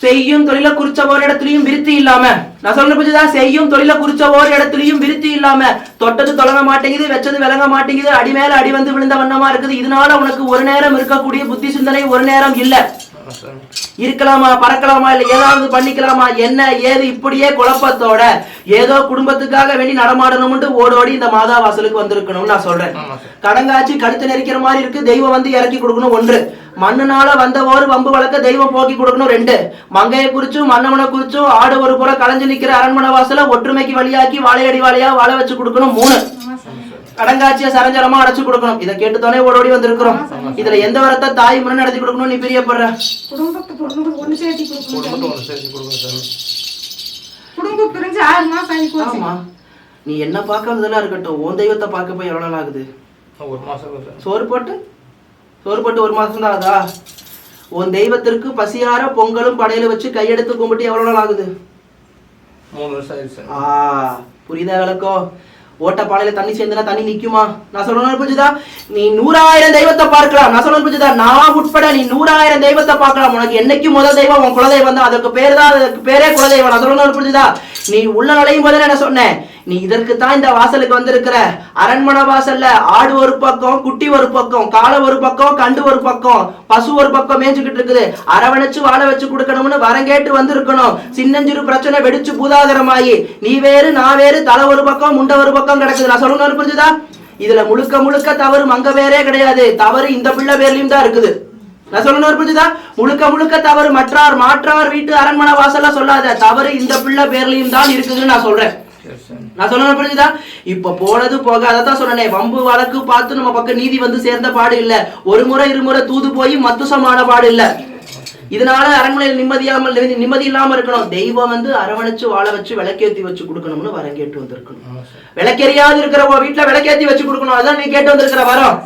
செய்யும் தொழில குறிச்ச ஒரு இடத்துலயும் விருத்தி இல்லாம, நான் சொல்ல புரிஞ்சுதா? செய்யும் தொழில குறிச்ச ஒரு இடத்துலயும் விருத்தி இல்லாம, தொட்டது தொடங்க மாட்டேங்குது, வச்சது விளங்க மாட்டேங்குது, அடி மேல அடி வந்து விழுந்த வண்ணமா இருக்குது. இதனால உனக்கு ஒரு நேரம் இருக்கக்கூடிய புத்தி சிந்தனை ஒரு நேரம் இல்ல. இருக்கலாமா, பறக்கலாமா, இல்ல ஏதாவது பண்ணிக்கலாமா, என்ன ஏது இப்படியே குழப்பத்தோட ஏதோ குடும்பத்துக்காக வேண்டி நடமாடணும்னு ஓடோடி இந்த மாதா வாசலுக்கு வந்திருக்கணும்னு நான் சொல்றேன். கடங்காட்சி கழுத்து நெரிக்கிற மாதிரி இருக்கு, தெய்வம் வந்து இறக்கி கொடுக்கணும். 1, மண்ணுனால வந்த ஒரு வம்பு வழக்க தெய்வம் போக்கி கொடுக்கணும். 2, மங்கையை குறிச்சும் மன்னவனை குறிச்சும் ஆடு ஒரு புற களைஞ்சு நிக்கிற அரண்மனை வாசல ஒற்றுமைக்கு வழியாக்கி வாழையடி வாழையா வாழ வச்சு கொடுக்கணும். 3, கடங்காட்சியை சரஞ்சரமா அடைச்சு கொடுக்கணும். இதை கேட்டுத்தானே ஓடோடி வந்திருக்கிறோம். இதுல எந்த வரத்தை தாய் முறை நடத்தி கொடுக்கணும் நீ பிரியப்படுற? நீ என்ன பாக்கிறதுலாம் இருக்கட்டும், உன் தெய்வத்தை பார்க்க போய் எவ்வளவு நாள் ஆகுது? சோறு போட்டு 1 மாசம் தான் ஆகுதா? உன் தெய்வத்திற்கு பசியார பொங்கலும் படையில வச்சு கையெடுத்து கும்பிட்டு எவ்வளவு நாள் ஆகுது? 3 வருஷம் ஆயிடுச்சு. புரியுதா விளக்கம்? ஓட்டப்பாளையில தண்ணி சேர்ந்துனா தண்ணி நிக்குமா? நான் சொல்லணும் புரிஞ்சுதா? நீ 100,000 தெய்வத்தை பார்க்கலாம். நான் சொல்லணும் புரிஞ்சுதா? நான் உட்பட நீ 100,000 தெய்வத்தை பார்க்கலாம். உனக்கு என்னைக்கு முதல் தெய்வம் உன் குலதெய்வம் தான். அதுக்கு பேரு தான், அதுக்கு பேரே குலதெய்வம். நான் சொல்லணும் புரிஞ்சுதா? நீ உள்ள நுழையும் போது என்ன சொன்னேன்? நீ இதற்கு தான் இந்த வாசலுக்கு வந்திருக்கிற. அரண்மனை வாசல்ல ஆடு ஒரு பக்கம், குட்டி ஒரு பக்கம், காளை ஒரு பக்கம், கண்டு ஒரு பக்கம், பசு ஒரு பக்கம் மேய்ஞ்சுக்கிட்டு இருக்குது. அரவணைச்சு வாழ வச்சு கொடுக்கணும்னு வரங்கேட்டு வந்திருக்கணும். சின்னஞ்சிறு பிரச்சனை வெடிச்சு பூதாகரமாயி நீ வேறு நான் வேறு, தலை ஒரு பக்கம் முண்டை ஒரு பக்கம் கிடக்குது. நான் சொல்லணும் புரிஞ்சுதா? இதுல முழுக்க முழுக்க தவறு மங்க பேரே கிடையாது. தவறு இந்த பிள்ளை பேர்லயும் தான் இருக்குது. நான் சொல்லணும் புரிஞ்சுதா? முழுக்க முழுக்க தவறு மாற்றார் வீட்டு அரண்மனை வாசல்ல சொல்லாத. தவறு இந்த பிள்ளை பேர்லயும் தான் இருக்குதுன்னு நான் சொல்றேன். நான் சொல்லணும் புரிஞ்சுதா? இப்ப போனது போக அதத்தான் சொன்னேன். வம்பு வழக்கு பார்த்து நம்ம பக்கம் நீதி வந்து சேர்ந்த பாடு இல்ல. ஒரு முறை இருமுறை தூது போய் மத்துசமான பாடு இல்ல. இதனால அரண்மனையில் நிம்மதி இல்லாம இருக்கணும். தெய்வம் வந்து அரவணைச்சு வாழ வச்சு விளக்கேத்தி வச்சு கொடுக்கணும்னு வரம் கேட்டு வந்திருக்கணும். விளக்கெரியாது இருக்கிற வீட்டுல விளக்கேத்தி வச்சு கொடுக்கணும். அதான் நீ கேட்டு வந்திருக்கிற வரம்.